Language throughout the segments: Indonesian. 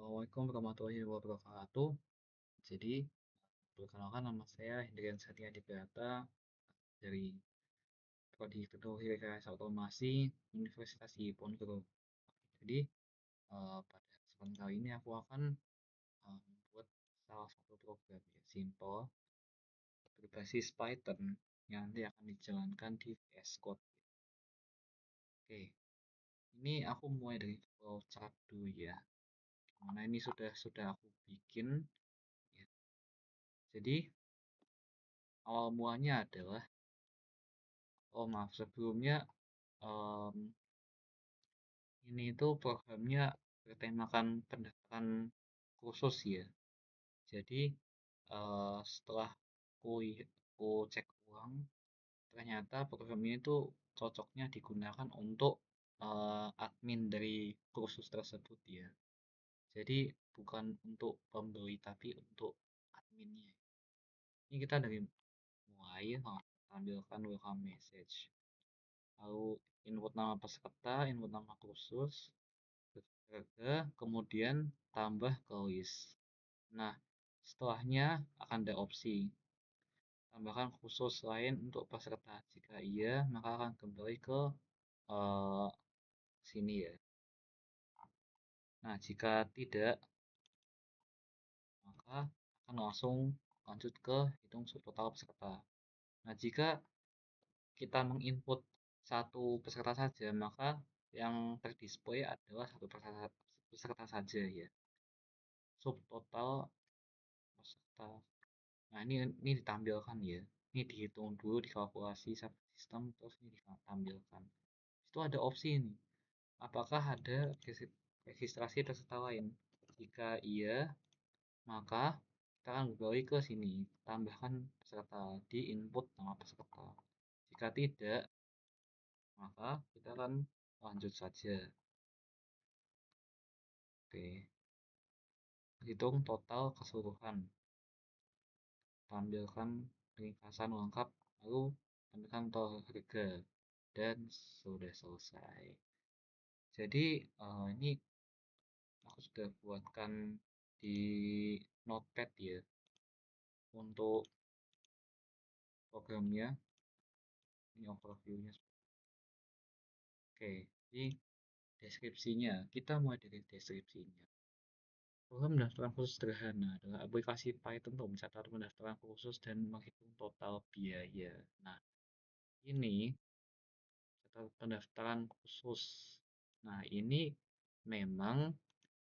Assalamualaikum warahmatullahi wabarakatuh. Jadi, perkenalkan nama saya Hendrian Satya Dibrata dari Prodi Teknologi Rekayasa Otomasi Universitas Diponegoro. Jadi, pada kesempatan kali ini aku akan membuat salah satu program ya, simple berbasis Python yang nanti akan dijalankan di VS Code. Oke, ini aku mulai dari flowchart dulu ya. Mana ini sudah aku bikin ya. Jadi, awal mulanya adalah maaf sebelumnya em, ini itu programnya bertemakan pendaftaran khusus ya. Jadi setelah ku cek ulang, ternyata program ini tuh cocoknya digunakan untuk admin dari kursus tersebut ya. Jadi bukan untuk pembeli tapi untuk adminnya. Ini kita dari mulai tampilkan welcome message. Lalu input nama peserta, input nama kursus, kemudian tambah ke list. Nah, setelahnya akan ada opsi tambahkan khusus lain untuk peserta. Jika iya, maka akan kembali ke eh, sini ya. Nah, jika tidak, maka akan langsung lanjut ke hitung total peserta. Nah, jika kita menginput satu peserta saja, maka yang terdisplay adalah satu peserta saja ya. Subtotal peserta. Nah, ini ditampilkan ya. Ini dihitung dulu, dikalkulasi sampai sistem, terus ini ditampilkan. Itu ada opsi ini. Apakah ada registrasi peserta lain? Jika iya, maka kita akan kembali ke sini, tambahkan peserta di input nama peserta. Jika tidak, maka kita akan lanjut saja. Oke, hitung total keseluruhan. Tampilkan ringkasan lengkap, lalu tampilkan total harga, dan sudah selesai. Jadi ini aku sudah buatkan di notepad ya untuk programnya. Ini overview-nya. Oke, ini deskripsinya. Kita mulai dari deskripsinya. Program pendaftaran khusus sederhana adalah aplikasi Python untuk mencatat pendaftaran khusus dan menghitung total biaya. Nah, ini pendaftaran khusus. Nah, ini memang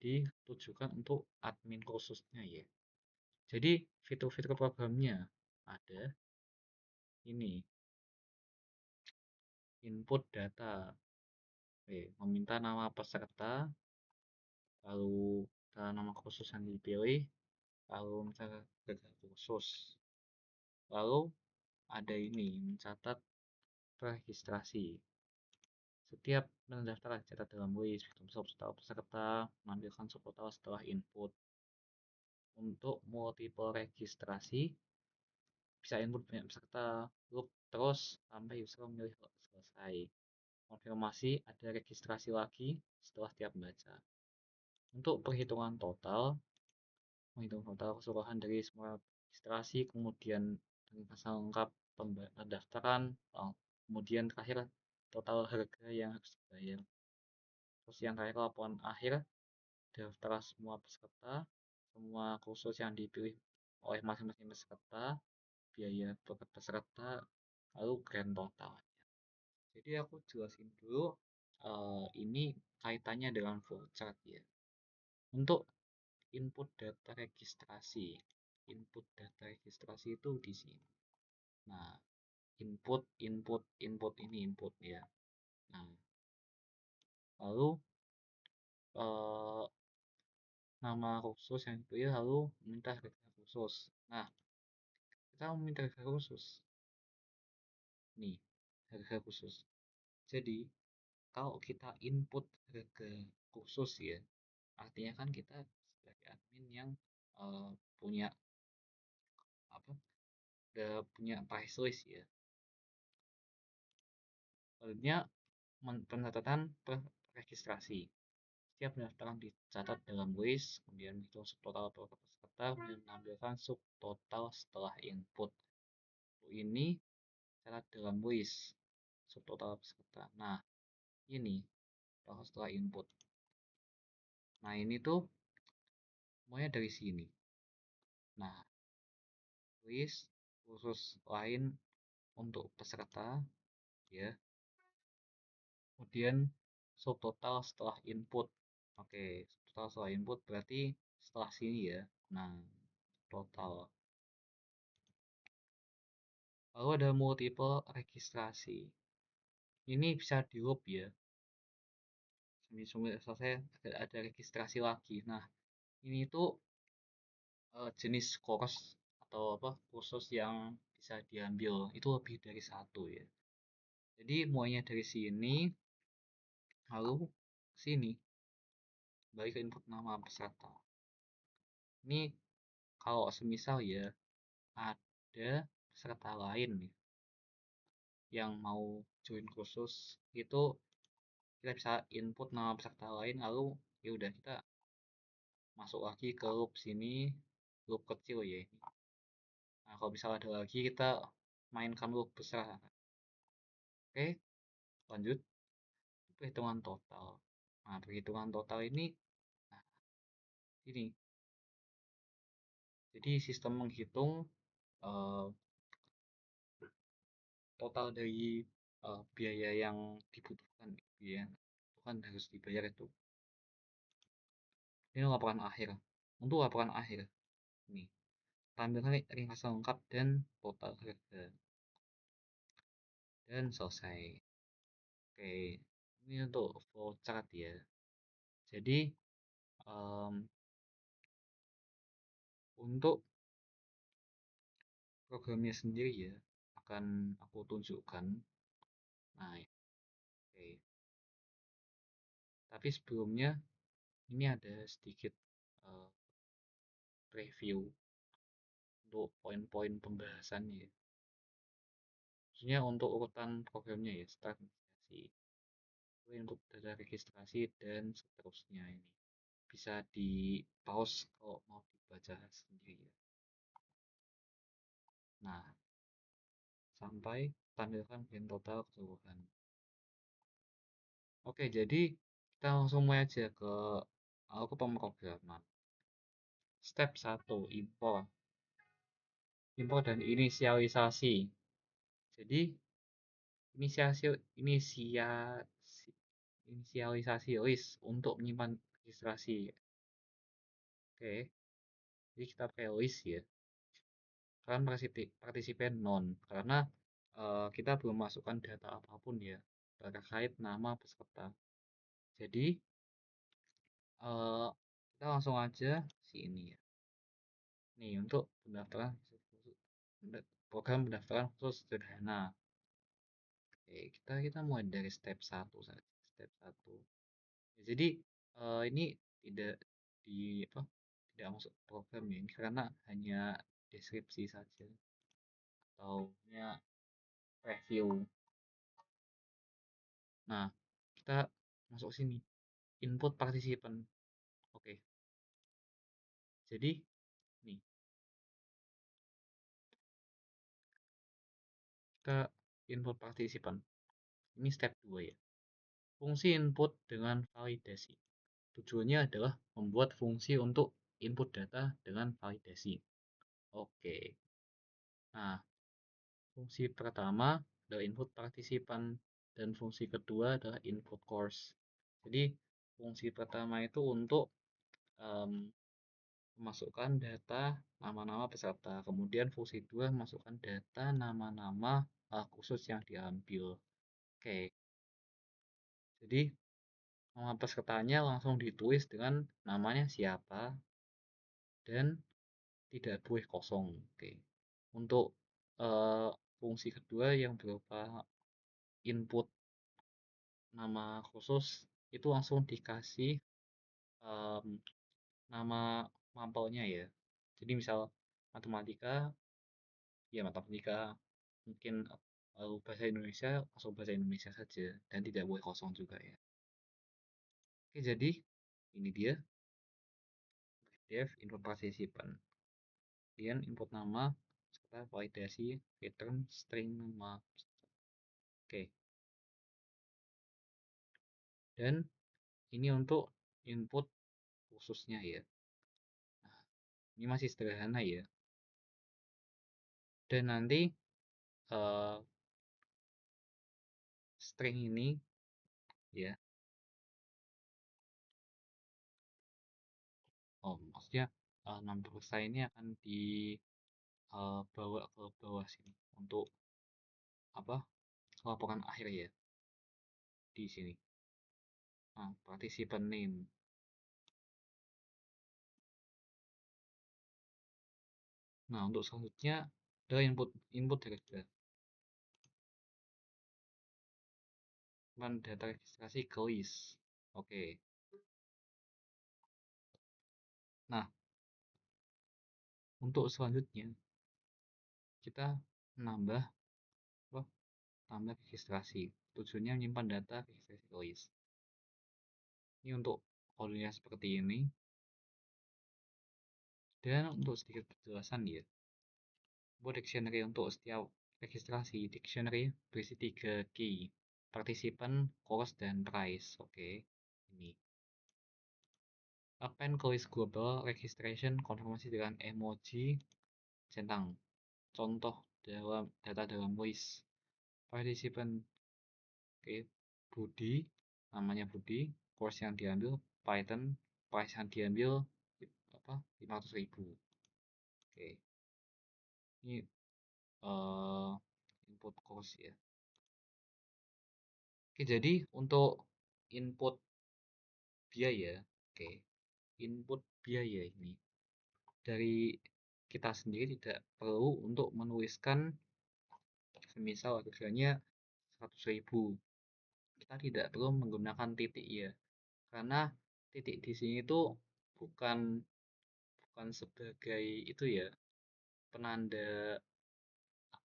ditujukan untuk admin khususnya ya. Jadi, fitur-fitur programnya ada ini, input data. Oke, meminta nama peserta, lalu nama khusus yang dipilih, lalu mencatat data khusus. Lalu ada ini, mencatat registrasi. Setiap pendaftaran catat dalam list, subtotal peserta, menampilkan subtotal setelah input. Untuk multiple registrasi, bisa input banyak peserta, loop terus sampai user memilih selesai. Konfirmasi ada registrasi lagi setelah tiap baca. Untuk perhitungan total, menghitung total keseluruhan dari semua registrasi, kemudian ringkasan lengkap pendaftaran, kemudian terakhir total harga yang harus dibayar. Terus yang terakhir laporan akhir, daftar semua peserta, semua kursus yang dipilih oleh masing-masing peserta, biaya peserta, lalu grand total. Jadi aku jelasin dulu ini kaitannya dengan flowchart ya. Untuk input data registrasi. Input data registrasi itu di sini. Nah, input ini input ya. Nah, lalu nama khusus yang dipilih lalu minta harga khusus. Nah, kita meminta harga khusus. Nih, harga khusus. Jadi, kalau kita input harga khusus ya, artinya kan kita sebagai admin yang punya apa? Udah punya price list ya. Selanjutnya pencatatan registrasi. Setiap pendaftaran dicatat dalam list, kemudian menghitung subtotal peserta, kemudian menampilkan subtotal setelah input. Ini catat dalam list subtotal peserta. Nah, ini setelah input. Nah, ini tuh semuanya dari sini. Nah, list khusus lain untuk peserta, ya. Kemudian subtotal setelah input. Oke, subtotal setelah input berarti setelah sini ya. Nah, total. Lalu ada multiple registrasi. Ini bisa di loop ya. Sambil selesai ada registrasi lagi. Nah, ini tuh jenis course atau apa kursus yang bisa diambil itu lebih dari satu ya. Jadi mulainya dari sini lalu sini balik ke input nama peserta. Ini kalau semisal ya ada peserta lain nih yang mau join kursus itu kita bisa input nama peserta lain lalu ya udah kita masuk lagi ke loop sini, loop kecil ya ini. Nah, kalau misalnya ada lagi kita mainkan loop besar. Oke, lanjut perhitungan total. Nah, perhitungan total ini nah, ini. Jadi sistem menghitung uh, total dari biaya yang dibutuhkan, biaya yang dibutuhkan harus dibayar itu. Ini laporan akhir. Untuk laporan akhir, ini tampilkan ringkasan lengkap dan total harga. Dan selesai. Oke, ini untuk flowchart ya. Jadi untuk programnya sendiri ya akan aku tunjukkan. Nah, oke. Tapi sebelumnya ini ada sedikit uh, review untuk poin-poin pembahasannya. Maksudnya untuk urutan programnya ya, start registrasi, untuk data registrasi dan seterusnya ini. Bisa di pause kalau mau dibaca sendiri ya. Nah, sampai tampilkan biaya total keseluruhan. Oke, jadi kita langsung mulai aja ke pemrograman. Step 1, import. Import dan inisialisasi. Jadi, inisialisasi list untuk menyimpan registrasi. Oke, jadi kita pakai list ya. Kalian partisipan non, karena kita belum masukkan data apapun ya terkait nama peserta. Jadi, kita langsung aja sini ya. Nih, untuk pendaftaran program pendaftaran khusus sederhana. Oke, kita mulai dari step 1 saja. Step 1. Ya, jadi ini tidak di apa? Tidak masuk program ya, ini karena hanya deskripsi saja atau review. Nah, kita masuk sini. Input partisipan. Oke. Jadi nih kita input partisipan. Ini step 2 ya. Fungsi input dengan validasi. Tujuannya adalah membuat fungsi untuk input data dengan validasi. Oke. Nah, fungsi pertama adalah input partisipan dan fungsi kedua adalah input course. Jadi, fungsi pertama itu untuk memasukkan data nama-nama peserta. Kemudian fungsi 2 masukkan data nama-nama khusus yang diambil. Oke. Jadi, nama pesertanya langsung ditulis dengan namanya siapa dan tidak boleh kosong. Oke. Untuk fungsi kedua yang berupa input nama khusus itu langsung dikasih nama mapelnya ya. Jadi misal matematika, ya matematika, mungkin bahasa Indonesia langsung bahasa Indonesia saja dan tidak boleh kosong juga ya. Oke, jadi Ini dia def input participan. Kemudian input nama, serta validasi return string nama. Oke. Dan ini untuk input khususnya ya. Nah, ini masih sederhana ya. Dan nanti string ini ya, maksudnya number saya ini akan dibawa ke bawah sini untuk apa, laporan akhir ya, di sini. Nah, participant name. Nah, untuk selanjutnya ada input data. Data registrasi ke list. Oke. Nah, untuk selanjutnya kita nambah apa? Tambah registrasi. Tujuannya menyimpan data registrasi ke list. Ini untuk kodenya seperti ini. Dan untuk sedikit penjelasan ya, buat dictionary untuk setiap registrasi, dictionary berisi 3 key, participant, course, dan price. Oke, ini. Append ke list global registration konfirmasi dengan emoji centang. Contoh dalam data dalam list. Participant, oke, Budi, namanya Budi, course yang diambil Python, price yang diambil apa 500.000. Oke, ini input course ya. Oke, jadi untuk input biaya, oke, input biaya ini dari kita sendiri tidak perlu untuk menuliskan semisal harganya 100.000. Kita tidak perlu menggunakan titik ya, karena titik di sini itu bukan bukan sebagai itu ya, penanda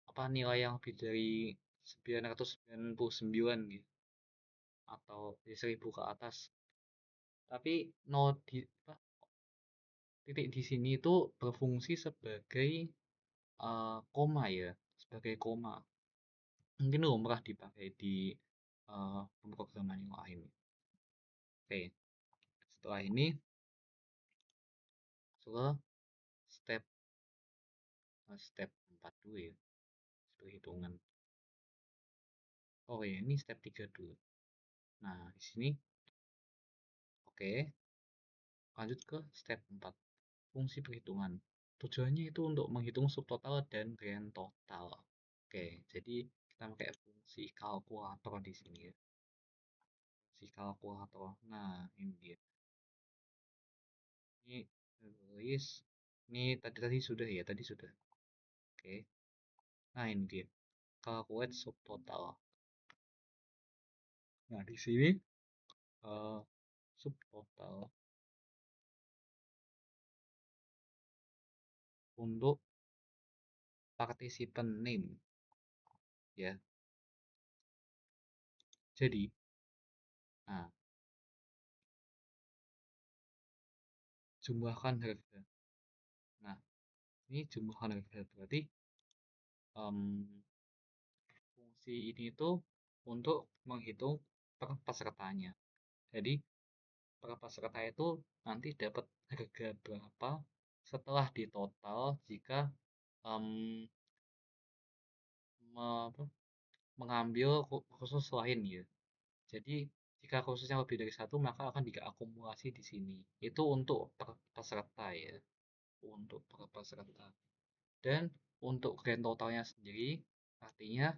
apa nilai yang lebih dari 999 gitu atau dari 1000 ke atas. Tapi no di apa, titik di sini itu berfungsi sebagai koma ya, sebagai koma. Mungkin lumrah dipakai di pemrograman yang lain. Oke, setelah ini masuk step step 4 dulu ya, perhitungan. Oh ya, ini step 3 dulu. Nah, di sini oke, lanjut ke step 4. Fungsi perhitungan. Tujuannya itu untuk menghitung subtotal dan grand total. Oke, jadi kita pakai fungsi kalkulator di sini ya. Fungsi kalkulator. Nah, ini dia. Ini list. Ini tadi sudah ya, tadi sudah. Oke. Nah, ini dia. Calculate subtotal. Nah, di sini uh, subtotal untuk participant name ya. Jadi, nah, jumlahkan harga. Nah, ini jumlahkan harga berarti fungsi ini itu untuk menghitung per pesertanya. Jadi, per peserta itu nanti dapat harga berapa setelah ditotal jika um, mengambil khusus lain ya. Jadi, jika khususnya lebih dari satu, maka akan diakumulasi di sini. Itu untuk per peserta ya, untuk per peserta. Dan untuk grand totalnya sendiri, artinya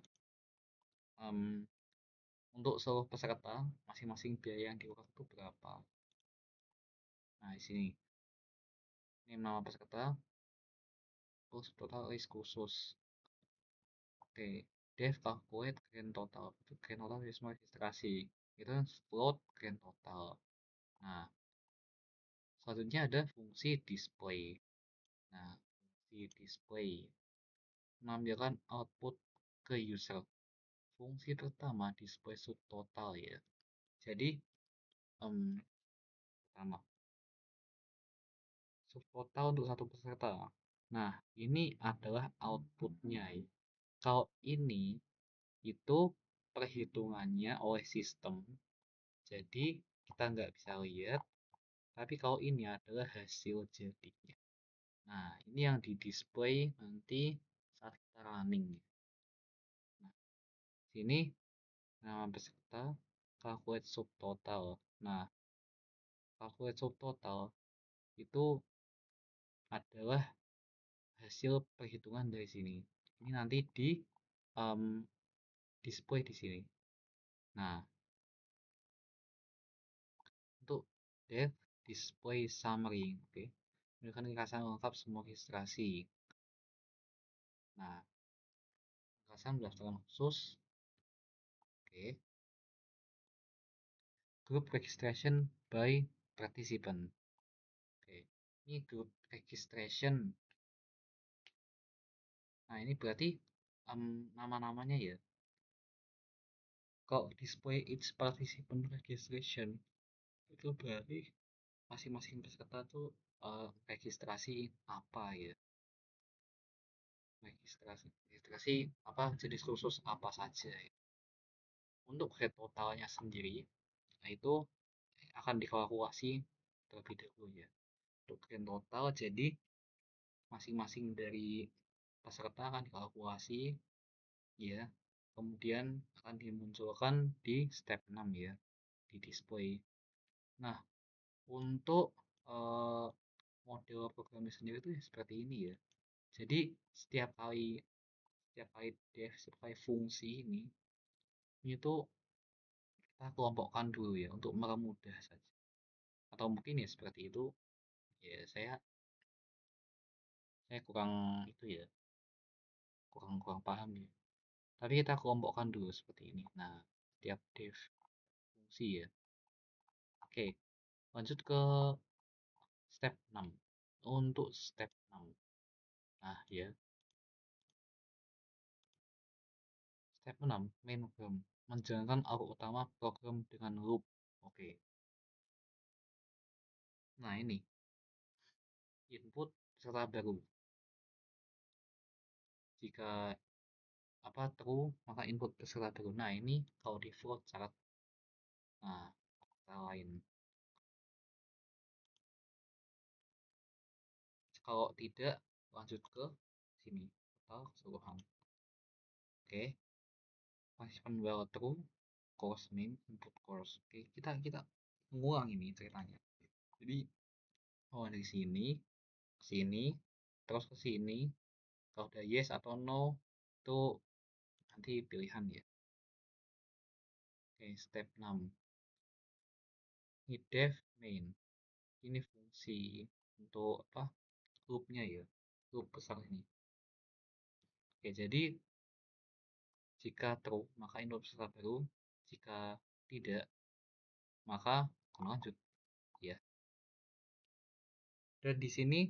untuk seluruh peserta, masing-masing biaya yang diurut itu berapa. Nah, di sini. Ini nama peserta, terus total list khusus. Oke, def calculate grand total. Itu grand total dari semua registrasi. Itu float grand total. Nah, selanjutnya ada fungsi display. Nah, fungsi display menampilkan output ke user. Fungsi pertama display subtotal ya. Jadi, pertama. Subtotal untuk satu peserta. Nah, ini adalah outputnya ya. Kalau ini itu perhitungannya oleh sistem, jadi kita nggak bisa lihat, tapi kalau ini adalah hasil jadinya. Nah, ini yang di display nanti saat kita running. Nah, sini nama peserta calculate subtotal. Nah, calculate subtotal itu adalah hasil perhitungan dari sini. Ini nanti di um, display di sini. Nah, untuk dev display summary, oke. Menunjukkan ringkasan lengkap semua registrasi. Nah, ringkasan pendaftaran khusus, oke. Group registration by participant. Oke, ini group registration. Nah, ini berarti nama-namanya ya. Kalau display each participant registration, itu berarti masing-masing peserta tuh registrasi apa ya? Registrasi apa jenis khusus apa saja ya? Untuk head totalnya sendiri, nah itu akan dikalkulasi terlebih dahulu ya. Untuk grand total, jadi masing-masing dari peserta akan dikalkulasi ya, kemudian akan dimunculkan di step 6 ya, di display. Nah, untuk model programnya sendiri itu seperti ini ya. Jadi setiap kali def, setiap kali fungsi ini tuh kita kelompokkan dulu ya untuk mempermudah saja. Atau mungkin ya seperti itu. Ya saya kurang itu ya, kurang kurang paham ya. Tapi kita kelompokkan dulu seperti ini. Nah, setiap def fungsi ya. Oke, lanjut ke step 6. Untuk step 6. Nah, ya. Step 6, main program. Menjalankan arus utama program dengan loop. Oke. Nah, ini input peserta baru. Jika apa true, maka input peserta baru. Nah, ini kalau di flow chart. Nah, kata lain. Kalau tidak, lanjut ke sini. Total keseluruhan. Oke. Participant well true, course name, input course. Oke, kita mengulang ini ceritanya. Jadi, dari sini ke sini, terus ke sini. Kalau udah yes atau no, itu nanti pilihan ya. Oke, step 6. Ini def main. Ini fungsi untuk apa? Loopnya ya. Loop besar ini. Oke, jadi jika true, maka input peserta baru. Jika tidak, maka lanjut ya. Dan di sini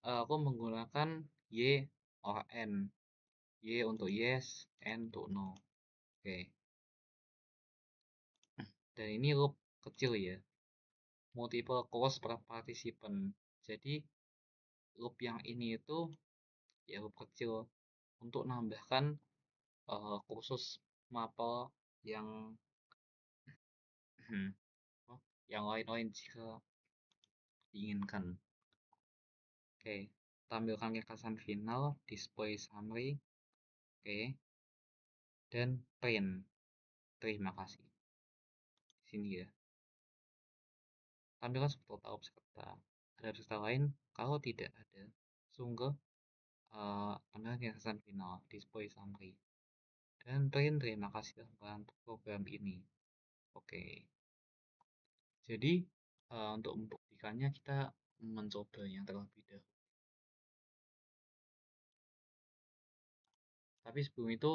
aku menggunakan y or n. Y untuk yes, n untuk no. Oke. Dan ini loop kecil ya. Multiple course per participant. Jadi loop yang ini itu ya loop kecil untuk menambahkan kursus mapel yang yang lain-lain jika diinginkan. Oke, tampilkan ringkasan final, display summary, oke, dan print. Terima kasih. Di sini ya. Tampilkan subtotal peserta. Ada peserta lain? Kalau tidak ada, sungguh tampilkan ringkasan final, display summary. Dan print terima kasih telah membantu program ini. Oke. Jadi untuk membuktikannya kita mencobanya terlebih dahulu. Tapi sebelum itu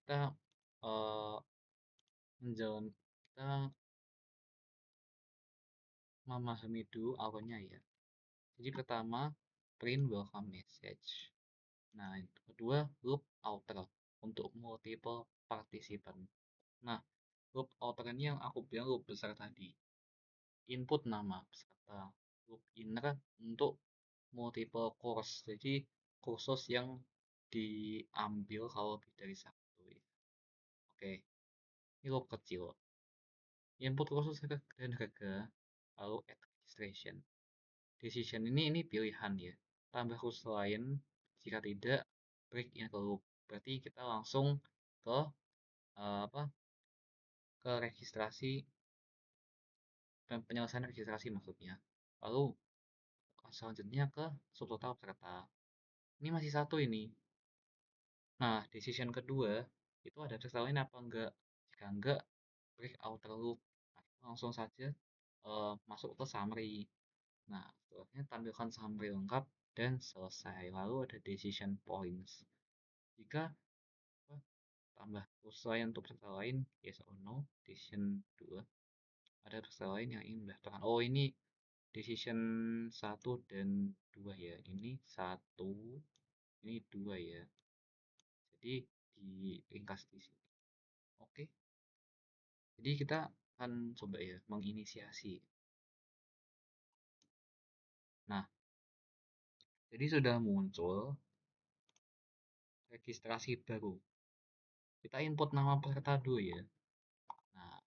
kita uh, kita memahami dulu awalnya ya. Jadi pertama print welcome message. Nah, itu kedua loop outer untuk multiple participant. Nah, loop outer ini yang aku bilang loop besar tadi. input nama peserta, loop inner untuk multiple course, jadi kursus yang diambil kalau lebih dari satu ya. Oke, ini loop kecil. Input kursus dan harga, lalu add registration. Decision ini pilihan ya. Tambah kursus lain, jika tidak break in ke loop. Berarti kita langsung ke apa? Ke registrasi, penyelesaian registrasi maksudnya. Lalu selanjutnya ke subtotal peserta. Ini masih satu ini. Nah, decision kedua itu ada peserta lain apa enggak? Jika enggak, break outer loop. Nah, langsung saja masuk ke summary. Nah, setelahnya tampilkan summary lengkap dan selesai. Lalu ada decision points. Jika tambah lain untuk peserta lain, yes or no, decision 2. Ada peserta lain yang ingin mendaftarkan. Oh, ini decision 1 dan 2 ya. Ini 1, ini 2 ya. Jadi diringkas di sini. Oke. Jadi kita akan coba ya menginisiasi. Nah, jadi sudah muncul registrasi baru. Kita input nama peserta dulu ya. Nah,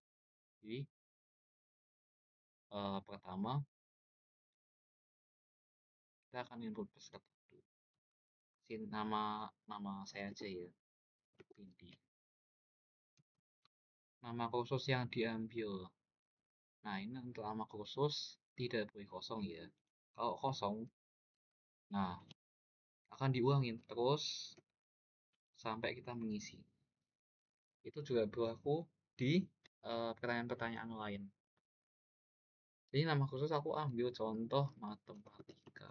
jadi pertama kita akan input peserta dulu. Nama saya aja ya, Vindi. Nama kursus yang diambil. Nah, ini untuk nama kursus tidak boleh kosong ya. Kalau kosong, nah akan diulangin terus sampai kita mengisi. Itu juga berlaku di pertanyaan-pertanyaan lain. Jadi nama khusus aku ambil contoh matematika.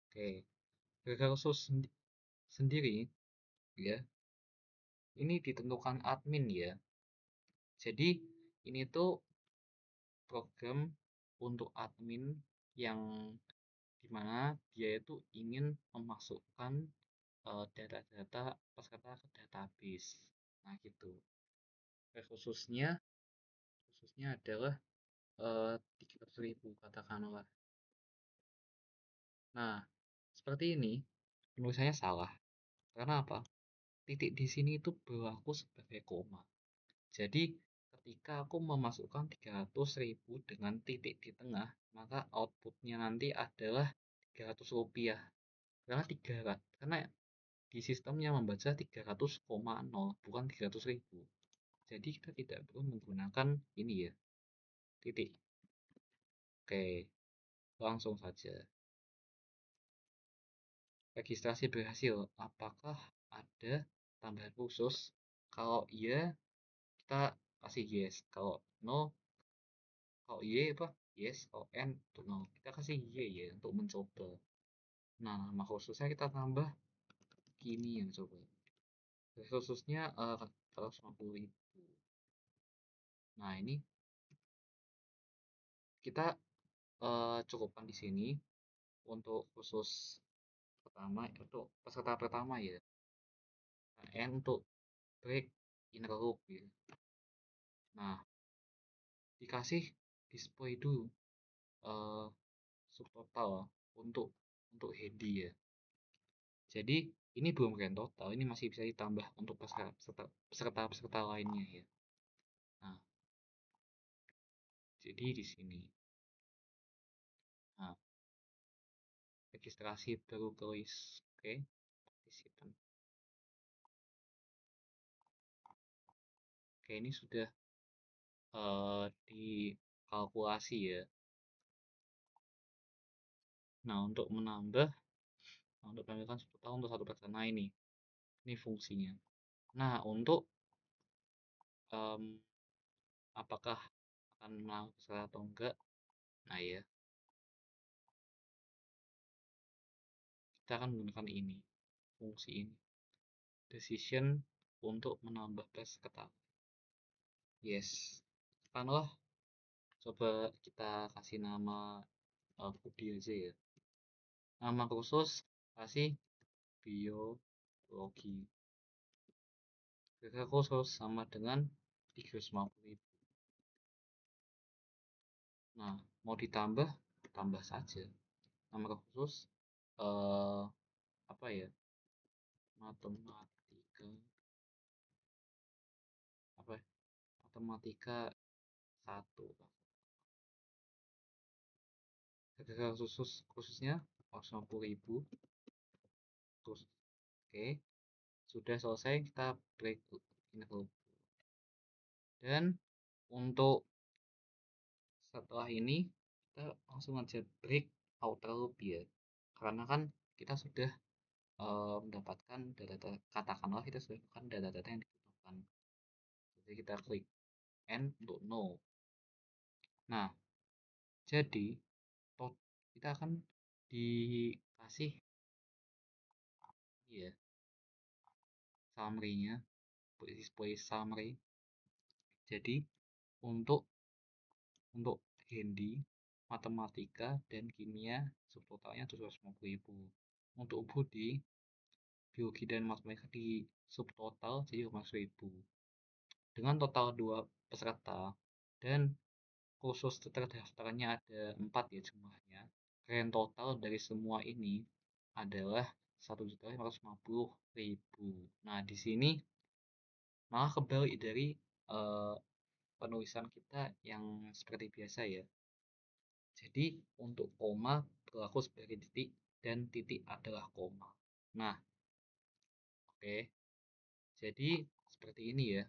Oke, harga khusus sendiri ya. Ini ditentukan admin ya. Jadi ini tuh program untuk admin yang dimana dia itu ingin memasukkan data-data peserta ke database. Nah gitu. Khususnya adalah 300.000 katakanlah. Nah, seperti ini penulisannya salah. Karena apa? Titik di sini itu berlaku sebagai koma. Jadi, ketika aku memasukkan 300.000 dengan titik di tengah, maka outputnya nanti adalah 300 rupiah. Karena di sistemnya membaca 300,0 bukan 300.000. Jadi kita tidak perlu menggunakan ini ya, titik. Oke, langsung saja. Registrasi berhasil. Apakah ada tambahan khusus? Kalau iya, kita kasih yes. Kalau no, kalau iya apa? Yes. Kalau n untuk no. Kita kasih y ya untuk mencoba. Nah, nama khususnya kita tambah gini yang coba. Khususnya 150.000. Nah, ini kita cukupkan di sini untuk khusus pertama, untuk peserta pertama ya. Nah, n untuk break inner loop ya. Nah, dikasih display dulu subtotal untuk handy ya. Jadi ini belum grand total, ini masih bisa ditambah untuk peserta lainnya ya. Nah, jadi di sini. Nah, registrasi baru tulis, oke, partisipan. Oke, ini sudah dikalkulasi ya. Nah, untuk menambah, untuk menambahkan 10 tahun untuk satu peserta ini fungsinya. Nah, untuk apakah akan menambah atau enggak? Nah ya, kita akan menggunakan ini, fungsi ini. Decision untuk menambah peserta. Yes. Katakanlah, coba kita kasih nama Budi aja ya. Nama khusus kasih biologi. Harga khusus sama dengan 350.000. Nah, mau ditambah, tambah saja. Nomor khusus eh apa ya? Matematika apa ya? Matematika satu. Harga khususnya 150.000 terus. Oke, sudah selesai, kita break ini dulu. Dan untuk setelah ini kita langsung aja break out terlebih ya, karena kan kita sudah mendapatkan data-data, katakanlah kita sudah mendapatkan data-data yang dibutuhkan, jadi kita klik N untuk no. Nah, jadi kita akan dikasih ya summary-nya, display summary. Jadi untuk Hindi, matematika, dan kimia subtotalnya 750.000. Untuk Budi, biologi dan matematika di subtotal jadi 15.000. Dengan total 2 peserta dan khusus terdaftarnya ada 4 ya jumlahnya. Grand total dari semua ini adalah 1.550.000. Nah, di sini malah kebalik dari eh, penulisan kita yang seperti biasa ya. Jadi untuk koma berlaku sebagai titik dan titik adalah koma. Nah, oke. Jadi seperti ini ya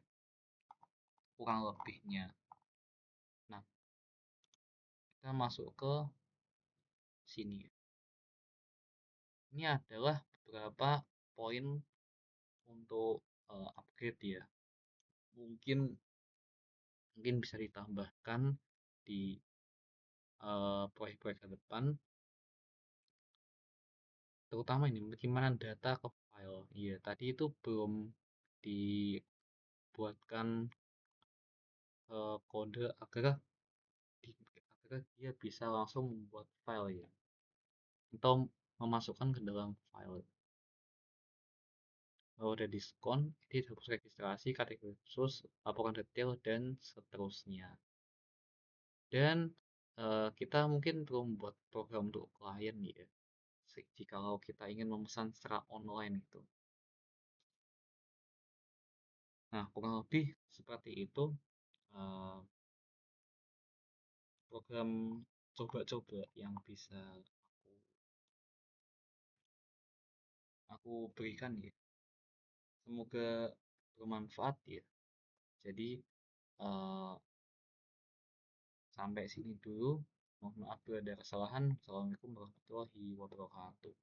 kurang lebihnya. Nah, kita masuk ke sini. Ini adalah beberapa poin untuk upgrade ya. Mungkin mungkin bisa ditambahkan di proyek-proyek ke depan, terutama ini bagaimana data ke file. Iya, tadi itu belum dibuatkan kode agar dia bisa langsung membuat file ya, atau memasukkan ke dalam file. Lalu ada diskon, edit, hapus registrasi, kategori khusus, laporan detail, dan seterusnya. Dan kita mungkin perlu membuat program untuk klien ya, jikalau kita ingin memesan secara online itu. Nah, kurang lebih seperti itu program coba-coba yang bisa aku berikan ya. Semoga bermanfaat ya. Jadi eh, sampai sini dulu. Mohon maaf bila ada kesalahan. Assalamualaikum warahmatullahi wabarakatuh.